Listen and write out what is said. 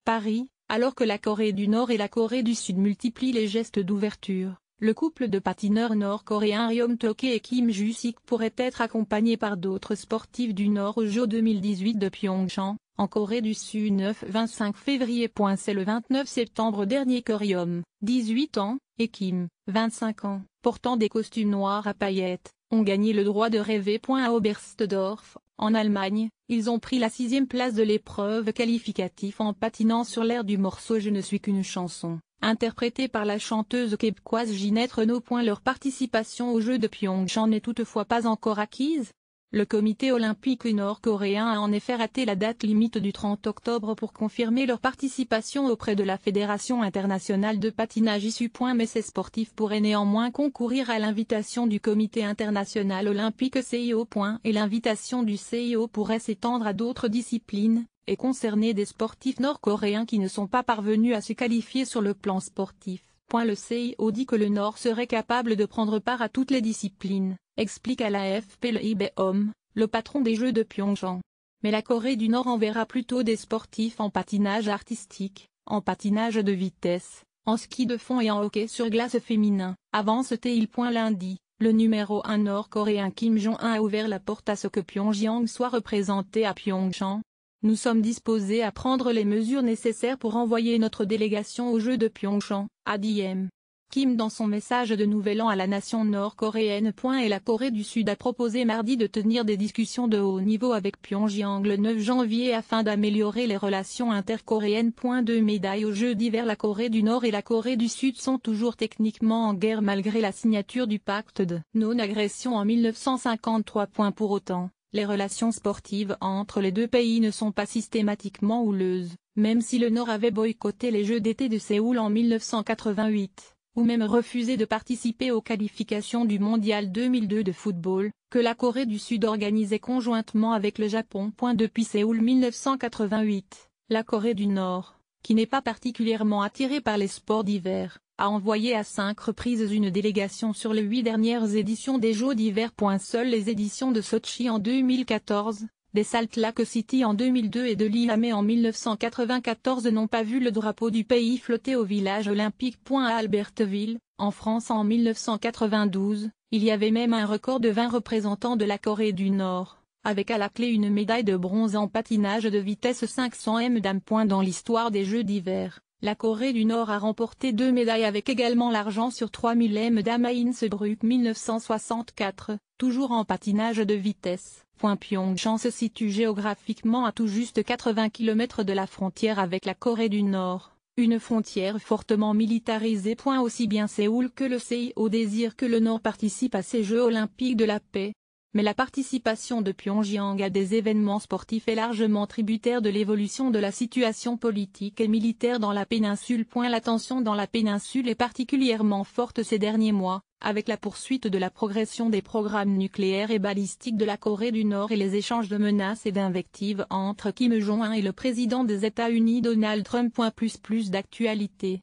Paris, alors que la Corée du Nord et la Corée du Sud multiplient les gestes d'ouverture, le couple de patineurs nord-coréens Ryom Tae et Kim Ju-sik pourrait être accompagné par d'autres sportifs du Nord aux Jeux 2018 de Pyeongchang, en Corée du Sud 9-25 février. C'est le 29 septembre dernier que Ryom, 18 ans, et Kim, 25 ans, portant des costumes noirs à paillettes, ont gagné le droit de rêver. À Oberstdorf, en Allemagne, ils ont pris la 6e place de l'épreuve qualificative en patinant sur l'air du morceau Je ne suis qu'une chanson, interprété par la chanteuse québécoise Ginette Renaud. Leur participation aux Jeux de Pyeongchang n'est toutefois pas encore acquise. Le comité olympique nord-coréen a en effet raté la date limite du 30 octobre pour confirmer leur participation auprès de la Fédération internationale de patinage ISU. Mais ces sportifs pourraient néanmoins concourir à l'invitation du comité international olympique CIO. Et l'invitation du CIO pourrait s'étendre à d'autres disciplines, et concerner des sportifs nord-coréens qui ne sont pas parvenus à se qualifier sur le plan sportif. Le CIO dit que le Nord serait capable de prendre part à toutes les disciplines, explique à l'AFP le IBOM, le patron des Jeux de Pyeongchang. Mais la Corée du Nord enverra plutôt des sportifs en patinage artistique, en patinage de vitesse, en ski de fond et en hockey sur glace féminin, avance-t-il. Lundi, le numéro 1 nord-coréen Kim Jong-un a ouvert la porte à ce que Pyongyang soit représenté à Pyeongchang. Nous sommes disposés à prendre les mesures nécessaires pour envoyer notre délégation aux Jeux de Pyeongchang, a dit Kim dans son message de Nouvel An à la nation nord-coréenne. Et la Corée du Sud a proposé mardi de tenir des discussions de haut niveau avec Pyongyang le 9 janvier afin d'améliorer les relations intercoréennes. 2 médailles aux Jeux d'hiver. La Corée du Nord et la Corée du Sud sont toujours techniquement en guerre malgré la signature du pacte de non-agression en 1953. Pour autant, les relations sportives entre les deux pays ne sont pas systématiquement houleuses, même si le Nord avait boycotté les Jeux d'été de Séoul en 1988, ou même refusé de participer aux qualifications du Mondial 2002 de football, que la Corée du Sud organisait conjointement avec le Japon. Depuis Séoul 1988, la Corée du Nord, qui n'est pas particulièrement attirée par les sports d'hiver, a envoyé à 5 reprises une délégation sur les 8 dernières éditions des Jeux d'hiver. Seules les éditions de Sochi en 2014, des Salt Lake City en 2002 et de Lillehammer en 1994 n'ont pas vu le drapeau du pays flotter au village olympique. À Albertville, en France en 1992, il y avait même un record de 20 représentants de la Corée du Nord, avec à la clé une médaille de bronze en patinage de vitesse 500 m dames. Dans l'histoire des Jeux d'hiver, la Corée du Nord a remporté 2 médailles avec également l'argent sur 3000 m dames à Innsbruck 1964, toujours en patinage de vitesse. Pyeongchang se situe géographiquement à tout juste 80 km de la frontière avec la Corée du Nord, une frontière fortement militarisée. Aussi bien Séoul que le CIO désirent que le Nord participe à ces Jeux olympiques de la paix. Mais la participation de Pyongyang à des événements sportifs est largement tributaire de l'évolution de la situation politique et militaire dans la péninsule. La tension dans la péninsule est particulièrement forte ces derniers mois, avec la poursuite de la progression des programmes nucléaires et balistiques de la Corée du Nord et les échanges de menaces et d'invectives entre Kim Jong-un et le président des États-Unis Donald Trump. Plus d'actualité.